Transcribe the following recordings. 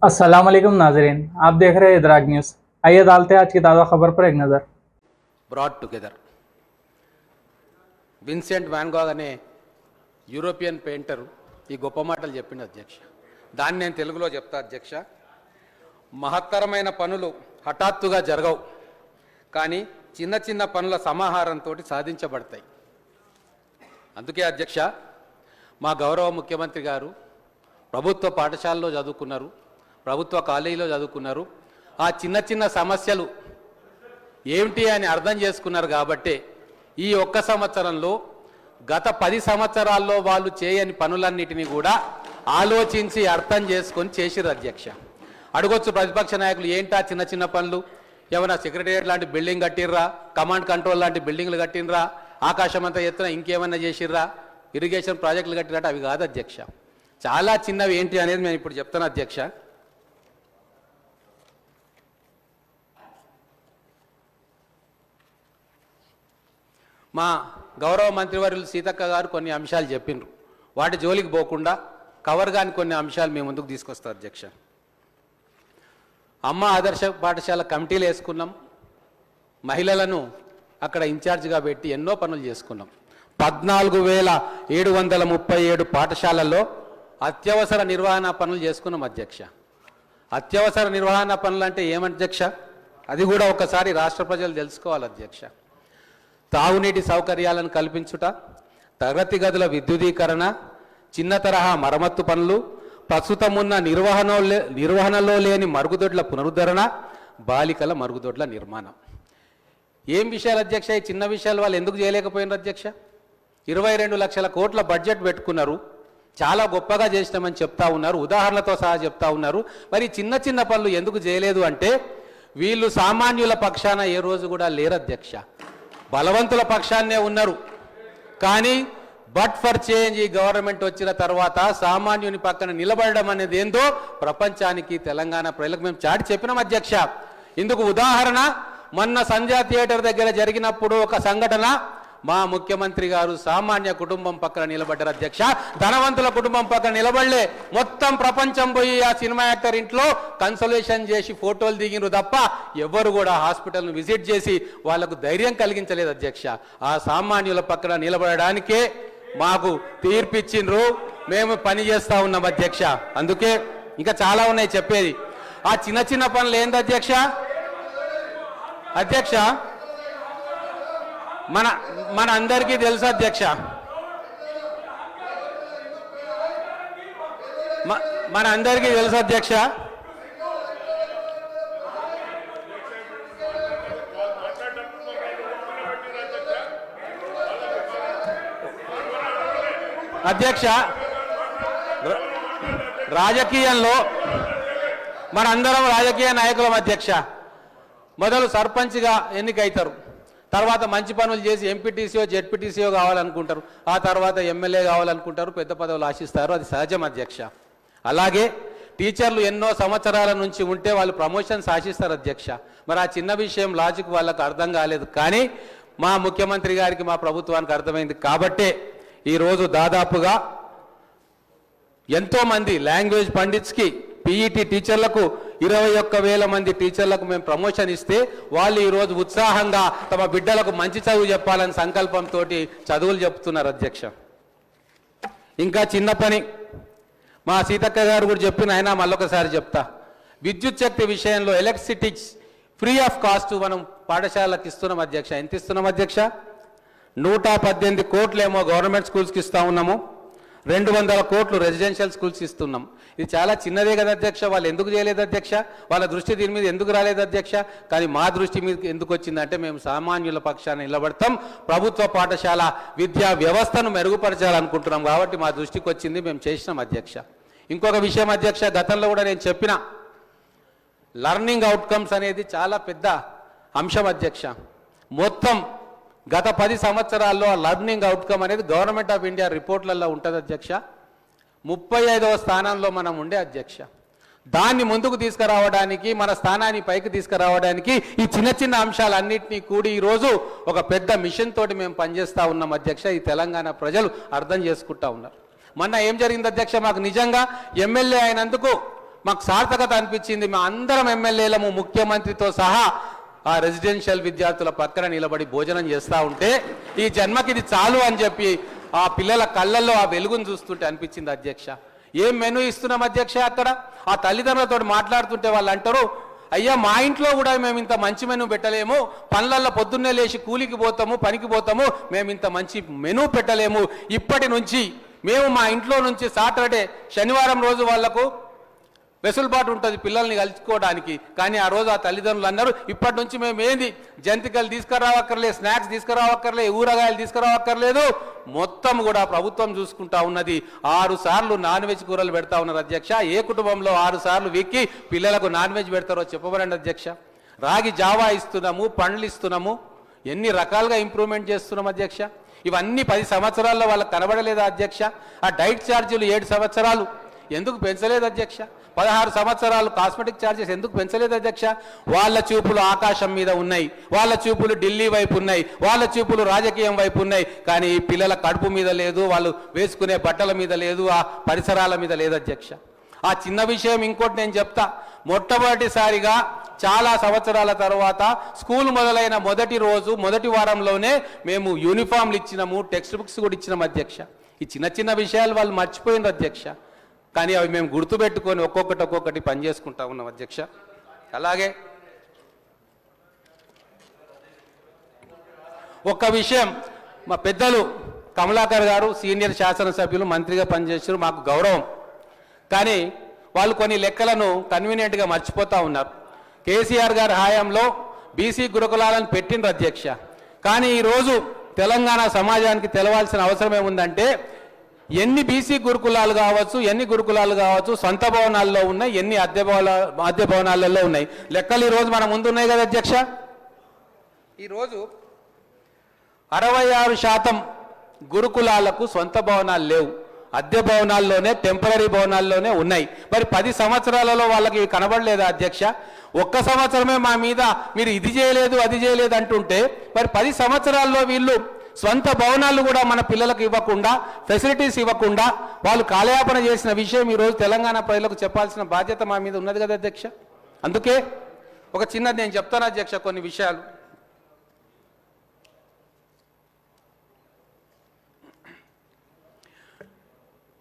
अस्सलाम वालेकुम नाजरीन, आप देख रहे हैं इदराक न्यूज़। आइए डालते हैं आज की ताज़ा खबर पर एक नज़र। Brought together Vincent van Gogh అనే యూరోపియన్ పెయింటరు ఈ గొప్ప మాటలు చెప్పిండు అధ్యక్ష. దాన్ని నేను తెలుగులో చెప్తా అధ్యక్ష. మహత్తరమైన పనులు హఠాత్తుగా జరగవు, కానీ చిన్న చిన్న పనుల సమాహారంతో సాధించబడతాయి. అందుకే అధ్యక్ష, మా గౌరవ ముఖ్యమంత్రి గారు ప్రభుత్వ పాఠశాలలో చదువుకున్నారు, ప్రభుత్వ కాలేజీలో చదువుకున్నారు. ఆ చిన్న చిన్న సమస్యలు ఏమిటి అని అర్థం చేసుకున్నారు. కాబట్టి ఈ ఒక్క సంవత్సరంలో గత 10 సంవత్సరాల్లో వాళ్ళు చేయని పనులన్నిటినీ కూడా ఆలోచించి అర్థం చేసుకొని చేసిరు అధ్యక్ష. అడగొచ్చు ప్రతిపక్ష నాయకులు, ఏంటా చిన్న చిన్న పనులు? ఏమైనా సెక్రటేరియట్ లాంటి బిల్డింగ్ కట్టిర్రా, కమాండ్ కంట్రోల్ లాంటి బిల్డింగ్లు కట్టినరా, ఆకాశం అంతా ఎత్తున ఇంకేమైనా చేసిర్రా, ఇరిగేషన్ ప్రాజెక్టులు కట్టిరట? అవి కాదు అధ్యక్ష. చాలా చిన్నవి ఏంటి అనేది నేను ఇప్పుడు చెప్తాను అధ్యక్ష. మా గౌరవ మంత్రివర్యులు సీతక్క గారు కొన్ని అంశాలు చెప్పిండ్రు. వాటి జోలికి పోకుండా కవర్ కాని కొన్ని అంశాలు మేము ముందుకు తీసుకొస్తాం అధ్యక్ష. అమ్మ ఆదర్శ పాఠశాల కమిటీలు వేసుకున్నాం, మహిళలను అక్కడ ఇన్ఛార్జిగా పెట్టి ఎన్నో పనులు చేసుకున్నాం. 14,737 పాఠశాలల్లో అత్యవసర నిర్వహణ పనులు చేసుకున్నాం అధ్యక్ష. అత్యవసర నిర్వహణ పనులు అంటే ఏమధ్యక్ష? అది కూడా ఒకసారి రాష్ట్ర ప్రజలు తెలుసుకోవాలి అధ్యక్ష. తాగునీటి సౌకర్యాలను కల్పించుట, తరగతి గదుల విద్యుదీకరణ, చిన్న తరహా మరమ్మత్తు పనులు, ప్రస్తుతం ఉన్న నిర్వహణలో లేని మరుగుదొడ్ల పునరుద్ధరణ, బాలికల మరుగుదొడ్ల నిర్మాణం. ఏం విషయాలు అధ్యక్ష? ఈ చిన్న విషయాలు వాళ్ళు ఎందుకు చేయలేకపోయినారు అధ్యక్ష? 22 లక్షల కోట్ల బడ్జెట్ పెట్టుకున్నారు, చాలా గొప్పగా చేసినామని చెప్తా ఉన్నారు, ఉదాహరణలతో సహా చెప్తా ఉన్నారు. మరి చిన్న చిన్న పనులు ఎందుకు చేయలేదు అంటే వీళ్ళు సామాన్యుల పక్షాన ఏ రోజు కూడా లేరు అధ్యక్ష, బలవంతుల పక్షాన్నే ఉన్నారు. కానీ బట్ ఫర్ చేంజ్ ఈ గవర్నమెంట్ వచ్చిన తర్వాత సామాన్యుని పక్కన నిలబడడం అనేది ఏందో ప్రపంచానికి, తెలంగాణ ప్రజలకు మేము చాటి చెప్పినాం అధ్యక్ష. ఇందుకు ఉదాహరణ మొన్న సంధ్యా థియేటర్ దగ్గర జరిగినప్పుడు ఒక సంఘటన, మా ముఖ్యమంత్రి గారు సామాన్య కుటుంబం పక్కన నిలబడ్డారు అధ్యక్ష, ధనవంతుల కుటుంబం పక్కన నిలబడలే. మొత్తం ప్రపంచం పోయి ఆ సినిమా యాక్టర్ ఇంట్లో కన్సల్టేషన్ చేసి ఫోటోలు దిగినరు తప్ప ఎవరు కూడా హాస్పిటల్ను విజిట్ చేసి వాళ్లకు ధైర్యం కలిగించలేదు అధ్యక్ష. ఆ సామాన్యుల పక్కన నిలబడడానికే మాకు తీర్పిచ్చిండ్రు, మేము పని చేస్తా ఉన్నాం అధ్యక్ష. అందుకే ఇంకా చాలా ఉన్నాయి చెప్పేది. ఆ చిన్న చిన్న పనులు ఏంది అధ్యక్ష? అధ్యక్ష మన అందరికీ తెలుసు అధ్యక్ష, మన అందరికీ తెలుసు అధ్యక్ష, అధ్యక్ష రాజకీయంలో మనందరం రాజకీయ నాయకులం అధ్యక్ష. మొదలు సర్పంచ్గా ఎన్నికైతారు, తర్వాత మంచి పనులు చేసి ఎంపీటీసీఓ జెడ్పీటీసీఓ కావాలనుకుంటారు, ఆ తర్వాత ఎమ్మెల్యే కావాలనుకుంటారు, పెద్ద పదవులు ఆశిస్తారు, అది సహజం అధ్యక్ష. అలాగే టీచర్లు ఎన్నో సంవత్సరాల నుంచి ఉంటే వాళ్ళు ప్రమోషన్స్ ఆశిస్తారు అధ్యక్ష. మరి ఆ చిన్న విషయం లాజిక్ వాళ్ళకు అర్థం కాలేదు, కానీ మా ముఖ్యమంత్రి గారికి, మా ప్రభుత్వానికి అర్థమైంది. కాబట్టే ఈరోజు దాదాపుగా ఎంతోమంది లాంగ్వేజ్ పండిట్స్కి, పీఈటీ టీచర్లకు 21,000 మంది టీచర్లకు మేము ప్రమోషన్ ఇస్తే వాళ్ళు ఈరోజు ఉత్సాహంగా తమ బిడ్డలకు మంచి చదువు చెప్పాలని సంకల్పంతో చదువులు చెప్తున్నారు అధ్యక్ష. ఇంకా చిన్న పని మా సీతక్క గారు కూడా చెప్పిన, అయినా మళ్ళొకసారి చెప్తా. విద్యుత్ శక్తి విషయంలో ఎలక్ట్రిసిటీ ఫ్రీ ఆఫ్ కాస్ట్ మనం పాఠశాలకు ఇస్తున్నాం అధ్యక్ష. ఎంత ఇస్తున్నాం అధ్యక్ష? 118 కోట్లేమో గవర్నమెంట్ స్కూల్స్కి ఇస్తూ ఉన్నాము, 200 కోట్లు రెసిడెన్షియల్ స్కూల్స్ ఇస్తున్నాం. ఇది చాలా చిన్నదే కదా అధ్యక్ష. వాళ్ళు ఎందుకు చేయలేదు అధ్యక్ష? వాళ్ళ దృష్టి దీని మీద ఎందుకు రాలేదు అధ్యక్ష? కానీ మా దృష్టి మీద ఎందుకు వచ్చిందంటే మేము సామాన్యుల పక్షాన నిలబడతాం, ప్రభుత్వ పాఠశాల విద్యా వ్యవస్థను మెరుగుపరచాలనుకుంటున్నాం కాబట్టి మా దృష్టికి వచ్చింది, మేము చేసినాం అధ్యక్ష. ఇంకొక విషయం అధ్యక్ష, గతంలో కూడా నేను చెప్పిన, లర్నింగ్ అవుట్కమ్స్ అనేది చాలా పెద్ద అంశం అధ్యక్ష. మొత్తం గత 10 సంవత్సరాల్లో లర్నింగ్ అవుట్కమ్ అనేది గవర్నమెంట్ ఆఫ్ ఇండియా రిపోర్ట్లలో ఉంటుంది అధ్యక్ష. 35వ స్థానంలో మనం ఉండే అధ్యక్ష. దాన్ని ముందుకు తీసుకురావడానికి, మన స్థానాన్ని పైకి తీసుకురావడానికి ఈ చిన్న చిన్న అంశాలన్నింటినీ కూడి ఈరోజు ఒక పెద్ద మిషన్ తోటి మేము పనిచేస్తూ ఉన్నాం అధ్యక్ష. ఈ తెలంగాణ ప్రజలు అర్థం చేసుకుంటా ఉన్నారు. మొన్న ఏం జరిగింది అధ్యక్ష? మాకు నిజంగా ఎమ్మెల్యే అయినందుకు మాకు సార్థకత అనిపించింది. మా అందరం ఎమ్మెల్యేలము ముఖ్యమంత్రితో సహా ఆ రెసిడెన్షియల్ విద్యార్థుల పక్కన నిలబడి భోజనం చేస్తూ ఉంటే ఈ జన్మకి ఇది చాలు అని చెప్పి ఆ పిల్లల కళ్ళల్లో ఆ వెలుగును చూస్తుంటే అనిపించింది అధ్యక్ష. ఏం మెనూ ఇస్తున్నాం అధ్యక్ష? అక్కడ ఆ తల్లిదండ్రులతో మాట్లాడుతుంటే వాళ్ళు అంటారు, అయ్యా మా ఇంట్లో కూడా మేము ఇంత మంచి మెనూ పెట్టలేము, పనులల్లో పొద్దున్నే లేచి కూలికి పోతాము, పనికి పోతాము, మేము ఇంత మంచి మెనూ పెట్టలేము. ఇప్పటి నుంచి మేము మా ఇంట్లో నుంచి సాటర్డే శనివారం రోజు వాళ్లకు వెసులుబాటు ఉంటుంది పిల్లల్ని కలుసుకోవడానికి. కానీ ఆ రోజు ఆ తల్లిదండ్రులు అన్నారు, ఇప్పటి నుంచి మేము ఏంది జంతికలు తీసుకురావక్కర్లేదు, స్నాక్స్ తీసుకురావక్కర్లేదు, ఊరగాయలు తీసుకురావక్కర్లేదు, మొత్తం కూడా ప్రభుత్వం చూసుకుంటా ఉన్నది. 6 సార్లు నాన్ వెజ్ కూరలు పెడతా ఉన్నారు అధ్యక్ష. ఏ కుటుంబంలో 6 సార్లు వీక్కి పిల్లలకు నాన్ వెజ్ పెడతారో చెప్పబడండి అధ్యక్ష. రాగి జావా ఇస్తున్నాము, పండ్లు ఇస్తున్నాము, ఎన్ని రకాలుగా ఇంప్రూవ్మెంట్ చేస్తున్నాం అధ్యక్ష. ఇవన్నీ 10 సంవత్సరాల్లో వాళ్ళకి కనబడలేదా అధ్యక్ష? ఆ డైట్ ఛార్జీలు 7 సంవత్సరాలు ఎందుకు పెంచలేదు అధ్యక్ష? 16 సంవత్సరాలు కాస్మెటిక్ ఛార్జెస్ ఎందుకు పెంచలేదు అధ్యక్ష? వాళ్ళ చూపులు ఆకాశం మీద ఉన్నాయి, వాళ్ళ చూపులు ఢిల్లీ వైపు ఉన్నాయి, వాళ్ళ చూపులు రాజకీయం వైపు ఉన్నాయి. కానీ పిల్లల కడుపు మీద లేదు, వాళ్ళు వేసుకునే బట్టల మీద లేదు, ఆ పరిసరాల మీద లేదు అధ్యక్ష. ఆ చిన్న విషయం ఇంకోటి నేను చెప్తా. మొట్టమొదటిసారిగా చాలా సంవత్సరాల తర్వాత స్కూల్ మొదలైన మొదటి రోజు మొదటి వారంలోనే మేము యూనిఫామ్లు ఇచ్చినాము, టెక్స్ట్ బుక్స్ కూడా ఇచ్చినాం అధ్యక్ష. ఈ చిన్న చిన్న విషయాలు వాళ్ళు మర్చిపోయినారు అధ్యక్ష. కానీ అవి మేము గుర్తుపెట్టుకొని ఒక్కొక్కటి పనిచేసుకుంటా ఉన్నాం అధ్యక్ష. అలాగే ఒక్క విషయం, మా పెద్దలు కమలాకర్ గారు సీనియర్ శాసనసభ్యులు, మంత్రిగా పనిచేసారు, మాకు గౌరవం. కానీ వాళ్ళు కొన్ని లెక్కలను కన్వీనియంట్గా మర్చిపోతూ ఉన్నారు. కేసీఆర్ గారి హయాంలో బీసీ గురుకులాలను పెట్టిండ్రు అధ్యక్ష. కానీ ఈరోజు తెలంగాణ సమాజానికి తెలవాల్సిన అవసరం ఏముందంటే, ఎన్ని బీసీ గురుకులాలు కావచ్చు, ఎన్ని గురుకులాలు కావచ్చు సొంత భవనాల్లో ఉన్నాయి, ఎన్ని అద్దె భవనాలలో ఉన్నాయి. లెక్కలు ఈరోజు మన ముందు ఉన్నాయి కదా అధ్యక్ష. ఈరోజు 66% గురుకులాలకు సొంత భవనాలు లేవు, అద్దె భవనాల్లోనే, టెంపరీ భవనాల్లోనే ఉన్నాయి. మరి 10 సంవత్సరాలలో వాళ్ళకి కనబడలేదా అధ్యక్ష? ఒక్క సంవత్సరమే మా మీద మీరు ఇది చేయలేదు అది చేయలేదు అంటుంటే, మరి 10 సంవత్సరాల్లో వీళ్ళు స్వంత భవనాలు కూడా మన పిల్లలకు ఇవ్వకుండా, ఫెసిలిటీస్ ఇవ్వకుండా వాళ్ళు కాలయాపన చేసిన విషయం ఈరోజు తెలంగాణ ప్రజలకు చెప్పాల్సిన బాధ్యత మా మీద ఉన్నది కదా అధ్యక్ష. అందుకే ఒక చిన్నది నేను చెప్తాను అధ్యక్ష, కొన్ని విషయాలు.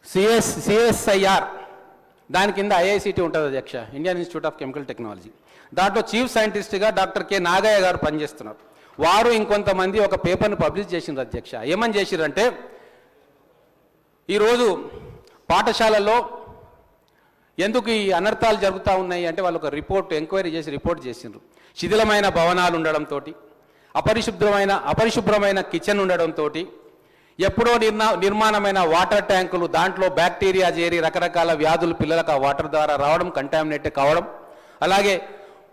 సిఎస్ఐఆర్ దాని కింద ఐఐసిటి ఉంటుంది అధ్యక్ష, Indian institute of chemical technology. దాంట్లో చీఫ్ సైంటిస్ట్గా డాక్టర్ కె నాగయ్య గారు పనిచేస్తున్నారు. వారు ఇంకొంతమంది ఒక పేపర్ను పబ్లిష్ చేసిండ్రు అధ్యక్ష. ఏమని చేసిరంటే, ఈరోజు పాఠశాలల్లో ఎందుకు ఈ అనర్థాలు జరుగుతూ ఉన్నాయి అంటే, వాళ్ళు ఒక ఎంక్వైరీ చేసి రిపోర్ట్ చేసిండ్రు. శిథిలమైన భవనాలు ఉండడంతో, అపరిశుభ్రమైన కిచెన్ ఉండడంతో, ఎప్పుడో నిర్మాణమైన వాటర్ ట్యాంకులు, దాంట్లో బ్యాక్టీరియా చేరి రకరకాల వ్యాధులు పిల్లలకు ఆ వాటర్ ద్వారా రావడం, కంటామినేట్ కావడం, అలాగే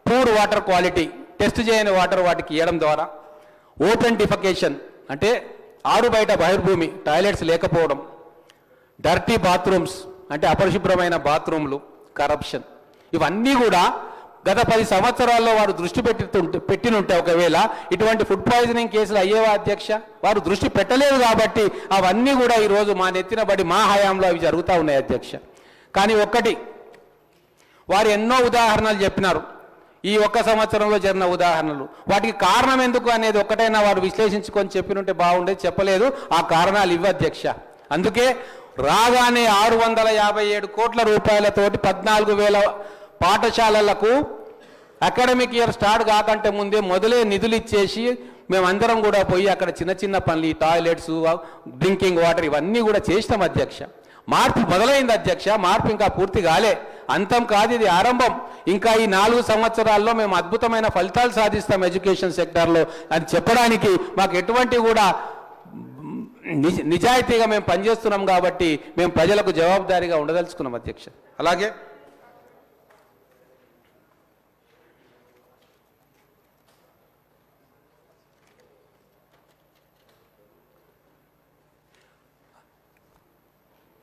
పూర్ వాటర్ క్వాలిటీ, టెస్ట్ చేయని వాటర్ వాటికి ఇవ్వడం ద్వారా, ఓపెన్ డిఫెకేషన్ అంటే ఆరు బయట బహిర్భూమి టాయిలెట్స్ లేకపోవడం, డర్టీ బాత్రూమ్స్ అంటే అపరిశుభ్రమైన బాత్రూమ్లు, కరప్షన్, ఇవన్నీ కూడా గత 10 సంవత్సరాల్లో వారు దృష్టి పెట్టినుంటే ఒకవేళ ఇటువంటి ఫుడ్ పాయిజనింగ్ కేసులు అయ్యేవా అధ్యక్ష? వారు దృష్టి పెట్టలేదు కాబట్టి అవన్నీ కూడా ఈరోజు మా నెత్తిన పడి మా హయాంలో అవి జరుగుతూ ఉన్నాయి అధ్యక్ష. కానీ ఒక్కటి, వారు ఎన్నో ఉదాహరణలు చెప్పినారు, ఈ ఒక్క సంవత్సరంలో జరిగిన ఉదాహరణలు, వాటికి కారణం ఎందుకు అనేది ఒక్కటైనా వారు విశ్లేషించుకొని చెప్పినుంటే బాగుండేది. చెప్పలేదు, ఆ కారణాలు ఇవ్వ అధ్యక్ష. అందుకే రాగానే 657 కోట్ల రూపాయలతోటి 14,000 పాఠశాలలకు అకాడమిక్ ఇయర్ స్టార్ట్ కాకంటే ముందే మొదలే నిధులు ఇచ్చేసి మేమందరం కూడా పోయి అక్కడ చిన్న చిన్న పనులు, టాయిలెట్స్, డ్రింకింగ్ వాటర్ ఇవన్నీ కూడా చేసినాం అధ్యక్ష. మార్పు మొదలైంది అధ్యక్ష, మార్పు ఇంకా పూర్తి కాలే, అంతం కాదు, ఇది ఆరంభం. ఇంకా ఈ 4 సంవత్సరాల్లో మేము అద్భుతమైన ఫలితాలు సాధిస్తాం ఎడ్యుకేషన్ సెక్టార్లో అని చెప్పడానికి మాకు ఎటువంటి కూడా నిజాయితీగా మేము పనిచేస్తున్నాం కాబట్టి మేము ప్రజలకు జవాబుదారీగా ఉండదలుచుకున్నాం అధ్యక్ష. అలాగే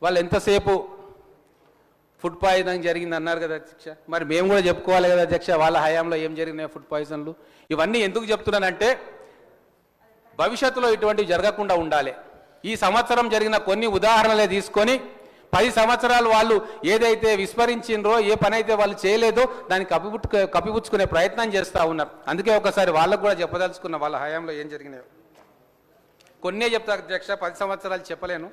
వాళ్ళు ఎంతసేపు ఫుడ్ పాయిజనింగ్ జరిగింది అన్నారు కదా అధ్యక్ష, మరి మేము కూడా చెప్పుకోవాలి కదా అధ్యక్ష వాళ్ళ హయాంలో ఏం జరిగినాయి ఫుడ్ పాయిజన్లు. ఇవన్నీ ఎందుకు చెప్తున్నానంటే భవిష్యత్తులో ఇటువంటివి జరగకుండా ఉండాలి. ఈ సంవత్సరం జరిగిన కొన్ని ఉదాహరణలే తీసుకొని 10 సంవత్సరాలు వాళ్ళు ఏదైతే విస్మరించిండ్రో, ఏ పని అయితే వాళ్ళు చేయలేదో దాన్ని కప్పిపుచ్చుకునే ప్రయత్నం చేస్తూ ఉన్నారు. అందుకే ఒకసారి వాళ్ళకు కూడా చెప్పదలుచుకున్న వాళ్ళ హయాంలో ఏం జరిగినాయో కొన్నే చెప్తా అధ్యక్ష, 10 సంవత్సరాలు చెప్పలేను.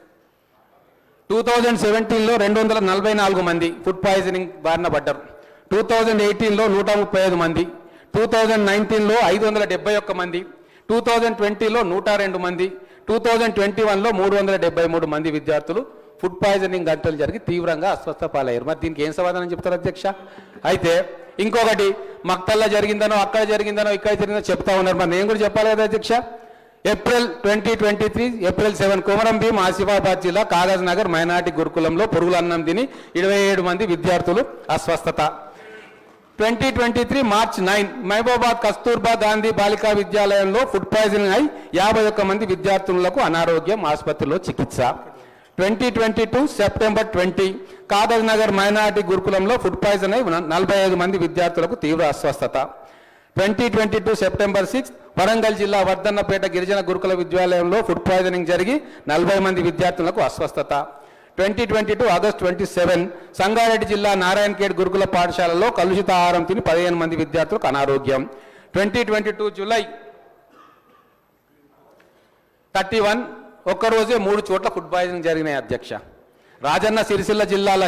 2017లో 244 మంది ఫుడ్ పాయిజనింగ్ బారిన పడ్డారు. 2018లో 135 మంది, 2019లో 571 మంది, 2020లో 102 మంది, 2021లో 373 మంది విద్యార్థులు ఫుడ్ పాయిజనింగ్ గంటలు జరిగి తీవ్రంగా అస్వస్థ పాలయ్యారు. మరి దీనికి ఏం సమాధానం చెప్తారు అధ్యక్ష? అయితే ఇంకొకటి మక్తల్లో జరిగిందనో, అక్కడ జరిగిందనో, ఇక్కడ జరిగిందో చెప్తా ఉన్నారు. మరి నేను కూడా చెప్పాలి కదా అధ్యక్ష. ఏప్రిల్ 2023 ఏప్రిల్ 7 కొమరం భీం ఆసిఫాబాద్ జిల్లా కాగజ్ నగర్ మైనార్టీ గురుకులంలో పురుగుల అన్నం తిని 27 మంది విద్యార్థులు అస్వస్థత. 2023 మార్చ్ 9 మహబూబాబాద్ కస్తూర్బా గాంధీ బాలికా విద్యాలయంలో ఫుడ్ పాయిజనింగ్ అయి 51 మంది విద్యార్థులకు అనారోగ్యం, ఆసుపత్రిలో చికిత్స. 2022 సెప్టెంబర్ 20 కాగజ్ నగర్ మైనార్టీ గురుకులంలో ఫుడ్ పాయిజన్ అయి 45 మంది విద్యార్థులకు తీవ్ర అస్వస్థత. 2022 సెప్టెంబర్ 6 వరంగల్ జిల్లా వర్ధన్నపేట గిరిజన గురుకుల విద్యాలయంలో ఫుడ్ పాయిజనింగ్ జరిగి 40 మంది విద్యార్థులకు అస్వస్థత. 2022 ఆగస్ట్ 27 సంగారెడ్డి జిల్లా నారాయణఖేడ్ గురుకుల పాఠశాలలో కలుషిత ఆహారం తిని 15 మంది విద్యార్థులకు అనారోగ్యం. 2022 జూలై 31 ఒక్కరోజే 3 చోట్ల ఫుడ్ పాయిజనింగ్ జరిగినాయి అధ్యక్ష. రాజన్న సిరిసిల్ల జిల్లాల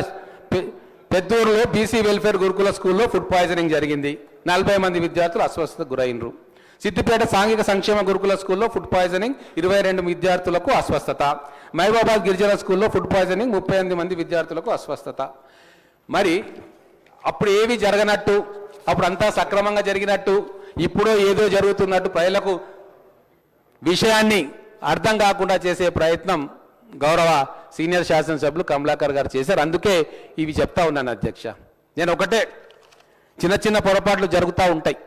పెద్దూరులో బీసీ వెల్ఫేర్ గురుకుల స్కూల్లో ఫుడ్ పాయిజనింగ్ జరిగింది. 40 మంది విద్యార్థులు అస్వస్థతకు గురైనరు. సిద్దిపేట సాంఘిక సంక్షేమ గురుకుల స్కూల్లో ఫుడ్ పాయిజనింగ్ 22 విద్యార్థులకు అస్వస్థత. మహబూబాబాద్ గిరిజన స్కూల్లో ఫుడ్ పాయిజనింగ్ 38 మంది విద్యార్థులకు అస్వస్థత. మరి అప్పుడు ఏవి జరగనట్టు, అప్పుడు అంతా సక్రమంగా జరిగినట్టు, ఇప్పుడు ఏదో జరుగుతున్నట్టు ప్రజలకు విషయాన్ని అర్థం కాకుండా చేసే ప్రయత్నం గౌరవ సీనియర్ శాసనసభ్యులు కమలాకర్ గారు చేశారు. అందుకే ఇవి చెప్తా ఉన్నాను అధ్యక్ష. నేను ఒకటే, చిన్న చిన్న పొరపాట్లు జరుగుతూ ఉంటాయి,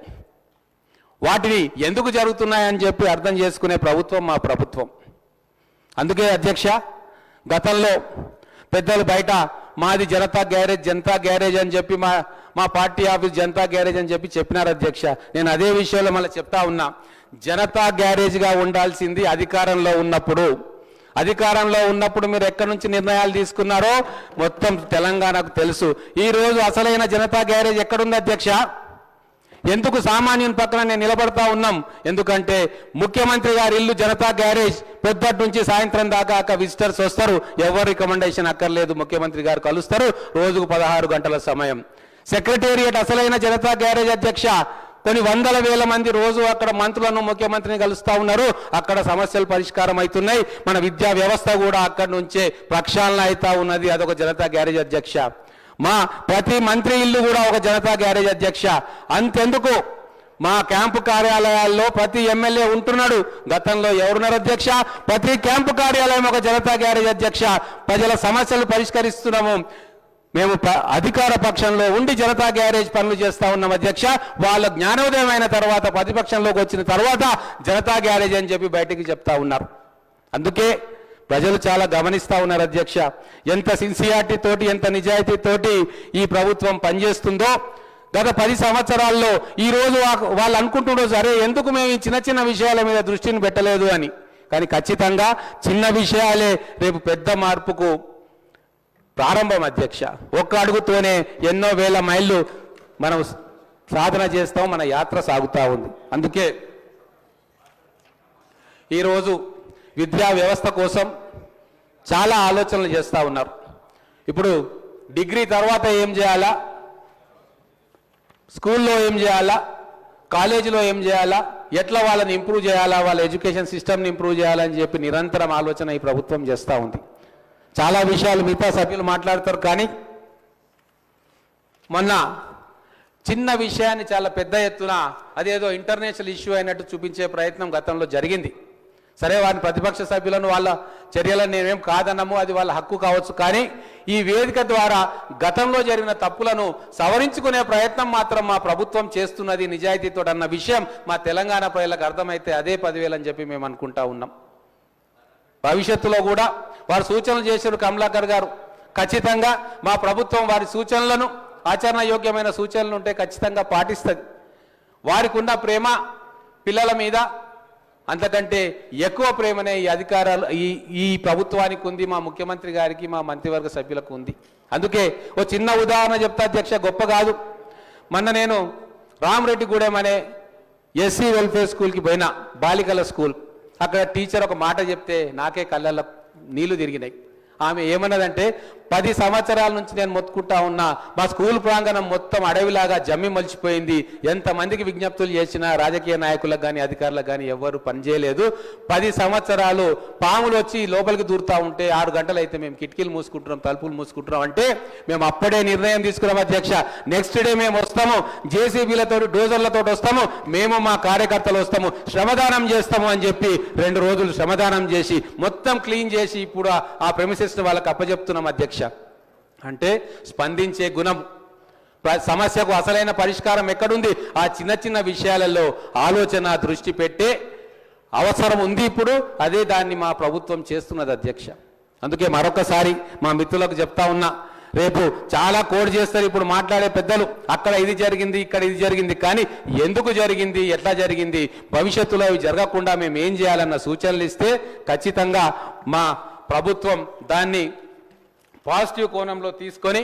వాటిని ఎందుకు జరుగుతున్నాయని చెప్పి అర్థం చేసుకునే ప్రభుత్వం మా ప్రభుత్వం. అందుకే అధ్యక్ష, గతంలో పెద్దలు బయట మాది జనతా గ్యారేజ్ అని చెప్పి మా పార్టీ ఆఫీస్ జనతా గ్యారేజ్ అని చెప్పి చెప్పినారు అధ్యక్ష. నేను అదే విషయంలో మళ్ళీ చెప్తా ఉన్నా, జనతా గ్యారేజ్గా ఉండాల్సింది అధికారంలో ఉన్నప్పుడు. అధికారంలో ఉన్నప్పుడు మీరు ఎక్కడి నుంచి నిర్ణయాలు తీసుకున్నారో మొత్తం తెలంగాణకు తెలుసు. ఈరోజు అసలైన జనతా గ్యారేజ్ ఎక్కడుంది అధ్యక్ష? ఎందుకు సామాన్యుని పక్కన నేను నిలబడతా ఉన్నాం? ఎందుకంటే ముఖ్యమంత్రి గారి ఇల్లు జనతా గ్యారేజ్. పొద్దుటి నుంచి సాయంత్రం దాకా విజిటర్స్ వస్తారు, ఎవరు రికమెండేషన్ అక్కర్లేదు, ముఖ్యమంత్రి గారు కలుస్తారు. రోజుకు 16 గంటల సమయం. సెక్రటేరియట్ అసలైన జనతా గ్యారేజ్ అధ్యక్ష. కొన్ని వందల వేల మంది రోజు అక్కడ మంత్రులను, ముఖ్యమంత్రిని కలుస్తూ ఉన్నారు. అక్కడ సమస్యలు పరిష్కారం అవుతున్నాయి. మన విద్యా వ్యవస్థ కూడా అక్కడి నుంచే ప్రక్షాళన అవుతా ఉన్నది. అదొక జనతా గ్యారేజ్ అధ్యక్ష. మా ప్రతి మంత్రి ఇల్లు కూడా ఒక జనతా గ్యారేజ్ అధ్యక్ష. అంతెందుకు, మా క్యాంపు కార్యాలయాల్లో ప్రతి ఎమ్మెల్యే ఉంటున్నాడు. గతంలో ఎవరున్నారు అధ్యక్ష? ప్రతి క్యాంపు కార్యాలయం ఒక జనతా గ్యారేజ్ అధ్యక్ష. ప్రజల సమస్యలు పరిష్కరిస్తున్నాము. మేము అధికార పక్షంలో ఉండి జనతా గ్యారేజ్ పనులు చేస్తూ ఉన్నాం అధ్యక్ష. వాళ్ళ జ్ఞానోదయం అయిన తర్వాత, ప్రతిపక్షంలోకి వచ్చిన తర్వాత జనతా గ్యారేజ్ అని చెప్పి బయటికి చెప్తా ఉన్నారు. అందుకే ప్రజలు చాలా గమనిస్తూ ఉన్నారు అధ్యక్ష, ఎంత సిన్సియారిటీ తోటి, ఎంత నిజాయితీ తోటి ఈ ప్రభుత్వం పనిచేస్తుందో. గత 10 సంవత్సరాల్లో ఈరోజు వాళ్ళు అనుకుంటున్నారు, సరే ఎందుకు మేము ఈ చిన్న చిన్న విషయాల మీద దృష్టిని పెట్టలేదు అని. కానీ ఖచ్చితంగా చిన్న విషయాలే రేపు పెద్ద మార్పుకు ప్రారంభం అధ్యక్ష. ఒక్క అడుగుతోనే ఎన్నో వేల మైళ్ళు మనం సాధన చేస్తాం, మన యాత్ర సాగుతూ ఉంది. అందుకే ఈరోజు విద్యా వ్యవస్థ కోసం చాలా ఆలోచనలు చేస్తూ ఉన్నారు. ఇప్పుడు డిగ్రీ తర్వాత ఏం చేయాలా, స్కూల్లో ఏం చేయాలా, కాలేజీలో ఏం చేయాలా, ఎట్లా వాళ్ళని ఇంప్రూవ్ చేయాలా, వాళ్ళ ఎడ్యుకేషన్ సిస్టమ్ని ఇంప్రూవ్ చేయాలని చెప్పి నిరంతరం ఆలోచన ఈ ప్రభుత్వం చేస్తూ ఉంది. చాలా విషయాలు మిగతా సభ్యులు మాట్లాడతారు, కానీ మొన్న చిన్న విషయాన్ని చాలా పెద్ద ఎత్తున అదేదో ఇంటర్నేషనల్ ఇష్యూ అయినట్టు చూపించే ప్రయత్నం గతంలో జరిగింది. సరే, వారిని ప్రతిపక్ష సభ్యులను వాళ్ళ చర్యలను నేనేం కాదన్నాము, అది వాళ్ళ హక్కు కావచ్చు. కానీ ఈ వేదిక ద్వారా గతంలో జరిగిన తప్పులను సవరించుకునే ప్రయత్నం మాత్రం మా ప్రభుత్వం చేస్తున్నది నిజాయితీతో అన్న విషయం మా తెలంగాణ ప్రజలకు అర్థమైతే అదే 10,000 అని చెప్పి మేము అనుకుంటా ఉన్నాం. భవిష్యత్తులో కూడా వారు సూచనలు చేశారు కమలాకర్ గారు. ఖచ్చితంగా మా ప్రభుత్వం వారి సూచనలను, ఆచరణ యోగ్యమైన సూచనలు ఉంటే ఖచ్చితంగా పాటిస్తుంది. వారికి ఉన్న ప్రేమ పిల్లల మీద, అంతకంటే ఎక్కువ ప్రేమనే ఈ అధికారాలు ఈ ప్రభుత్వానికి ఉంది, మా ముఖ్యమంత్రి గారికి, మా మంత్రివర్గ సభ్యులకు ఉంది. అందుకే ఓ చిన్న ఉదాహరణ చెప్తా అధ్యక్ష, గొప్ప కాదు. మొన్న నేను రామరెడ్డిగూడెం అనే ఎస్సీ వెల్ఫేర్ స్కూల్కి పోయినా, బాలికల స్కూల్. అక్కడ టీచర్ ఒక మాట చెప్తే నాకే కళ్ళల్లో నీళ్లు తిరిగినాయి. ఆమె ఏమన్నదంటే, 10 సంవత్సరాల నుంచి నేను మొత్తుకుంటా ఉన్నా, మా స్కూల్ ప్రాంగణం మొత్తం అడవిలాగా జమ్మి మలిచిపోయింది. ఎంతమందికి విజ్ఞప్తులు చేసినా రాజకీయ నాయకులకు కానీ అధికారులకు కానీ ఎవ్వరు పనిచేయలేదు. 10 సంవత్సరాలు పాములు వచ్చి లోపలికి దూరుతూ ఉంటే 6 గంటలు అయితే మేము కిటికీలు మూసుకుంటున్నాం, తలుపులు మూసుకుంటున్నాం అంటే మేము అప్పుడే నిర్ణయం తీసుకున్నాం అధ్యక్ష. నెక్స్ట్ డే మేము వస్తాము, జేసీబీలతో డోజర్లతో వస్తాము, మేము మా కార్యకర్తలు వస్తాము, శ్రమదానం చేస్తాము అని చెప్పి 2 రోజులు శ్రమదానం చేసి మొత్తం క్లీన్ చేసి ఇప్పుడు ఆ ప్రెమిసెస్ని వాళ్ళకి అప్పచెప్తున్నాం అధ్యక్ష. అంటే స్పందించే గుణం, సమస్యకు అసలైన పరిష్కారం ఎక్కడుంది, ఆ చిన్న చిన్న విషయాలలో ఆలోచన దృష్టి పెట్టే అవసరం ఉంది ఇప్పుడు. అదే దాన్ని మా ప్రభుత్వం చేస్తున్నది అధ్యక్ష. అందుకే మరొకసారి మా మిత్రులకు చెప్తా ఉన్నా, రేపు చాలా కోడ్ చేస్తారు ఇప్పుడు మాట్లాడే పెద్దలు, అక్కడ ఇది జరిగింది, ఇక్కడ ఇది జరిగింది, కానీ ఎందుకు జరిగింది, ఎట్లా జరిగింది, భవిష్యత్తులో అవి జరగకుండా మేము ఏం చేయాలన్న సూచనలు ఇస్తే ఖచ్చితంగా మా ప్రభుత్వం దాన్ని పాజిటివ్ కోణంలో తీసుకొని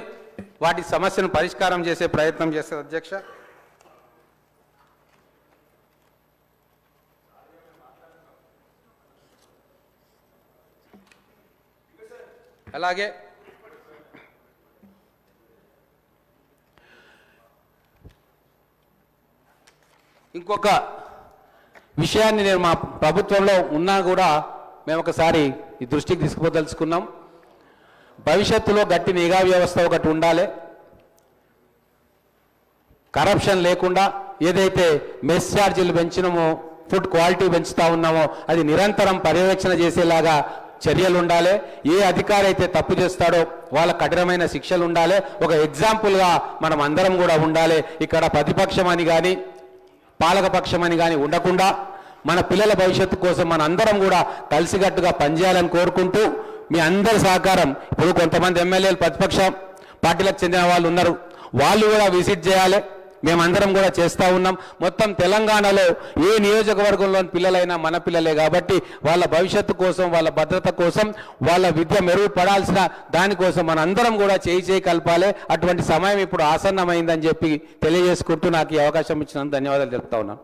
వాటి సమస్యను పరిష్కారం చేసే ప్రయత్నం చేస్తుంది అధ్యక్ష. అలాగే ఇంకొక విషయాన్ని నేను మా ప్రభుత్వంలో ఉన్నా కూడా మేము ఒకసారి ఈ దృష్టికి తీసుకుపోదలుచుకున్నాం. భవిష్యత్తులో గట్టి నిఘా వ్యవస్థ ఒకటి ఉండాలి. కరప్షన్ లేకుండా ఏదైతే మెస్ ఛార్జీలు పెంచినామో, ఫుడ్ క్వాలిటీ పెంచుతా ఉన్నామో అది నిరంతరం పర్యవేక్షణ చేసేలాగా చర్యలు ఉండాలి. ఏ అధికారి అయితే తప్పు చేస్తాడో వాళ్ళ కఠినమైన శిక్షలు ఉండాలి. ఒక ఎగ్జాంపుల్గా మనం అందరం కూడా ఉండాలి. ఇక్కడ ప్రతిపక్షం అని కానీ పాలకపక్షం అని కానీ ఉండకుండా మన పిల్లల భవిష్యత్తు కోసం మన అందరం కూడా కలిసికట్టుగా పనిచేయాలని కోరుకుంటూ మీ అందరి సహకారం, ఇప్పుడు కొంతమంది ఎమ్మెల్యేలు ప్రతిపక్ష పార్టీలకు చెందిన వాళ్ళు ఉన్నారు, వాళ్ళు కూడా విజిట్ చేయాలి. మేమందరం కూడా చేస్తూ ఉన్నాం. మొత్తం తెలంగాణలో ఏ నియోజకవర్గంలోని పిల్లలైనా మన పిల్లలే కాబట్టి వాళ్ళ భవిష్యత్తు కోసం, వాళ్ళ భద్రత కోసం, వాళ్ళ విద్య మెరుగుపడాల్సిన దానికోసం మన అందరం కూడా చేయి కలపాలి. అటువంటి సమయం ఇప్పుడు ఆసన్నమైందని చెప్పి తెలియజేసుకుంటూ నాకు ఈ అవకాశం ఇచ్చినందుకు ధన్యవాదాలు తెలుపుతా ఉన్నాను.